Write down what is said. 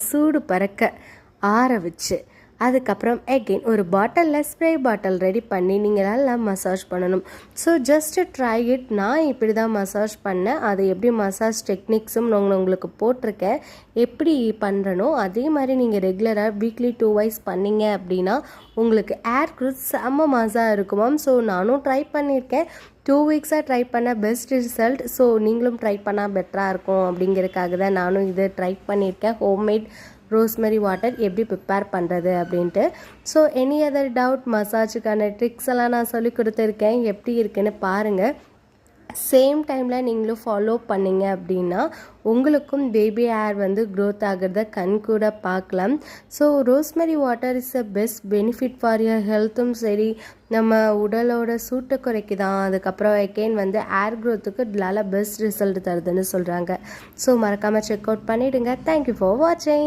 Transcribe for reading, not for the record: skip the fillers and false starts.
சூடு பறக்க ஆற வச்சு அதுக்கப்புறம் எகெயின் ஒரு பாட்டிலில் ஸ்ப்ரே பாட்டில் ரெடி பண்ணி நீங்கள் நல்லா மசாஜ் பண்ணணும். So just try it. நான் இப்படி தான் மசாஜ் பண்ணேன். அது எப்படி மசாஜ் டெக்னிக்ஸும் நான் உங்களுக்கு போட்டிருக்கேன். எப்படி பண்ணுறனோ அதே மாதிரி நீங்கள் ரெகுலராக வீக்லி 2 வைஸ் பண்ணிங்க அப்படின்னா உங்களுக்கு ஏர் க்ரூத் செம்ம மசாஜ் இருக்குமாம். ஸோ நானும் ட்ரை பண்ணியிருக்கேன். 2 வீக்ஸாக ட்ரை பண்ண பெஸ்ட் ரிசல்ட். ஸோ நீங்களும் ட்ரை பண்ணால் பெட்டராக இருக்கும் அப்படிங்கிறதுக்காக தான் நானும் இதை ட்ரை பண்ணியிருக்கேன். ஹோம்மேட் ரோஸ்மெரி வாட்டர் எப்படி ப்ரிப்பேர் பண்ணுறது அப்படின்ட்டு. ஸோ எனி அதர் டவுட், மசாஜுக்கான ட்ரிக்ஸ் எல்லாம் நான் சொல்லி கொடுத்துருக்கேன். எப்படி இருக்குன்னு பாருங்கள். சேம் டைமில் நீங்களும் ஃபாலோ பண்ணிங்க அப்படின்னா உங்களுக்கும் பேபி ஹேர் க்ரோத் ஆகிறத கண் கூட பார்க்கலாம். So rosemary water is a best benefit for your ஹெல்த்தும் சரி, நம்ம உடலோட சூட்டை குறைக்குதான். அதுக்கப்புறம் எகெயின் ஹேர் க்ரோத்துக்கு நல்ல பெஸ்ட் ரிசல்ட் தருதுன்னு சொல்கிறாங்க. ஸோ மறக்காமல் செக் அவுட் பண்ணிவிடுங்க. தேங்க்யூ ஃபார் வாட்சிங்.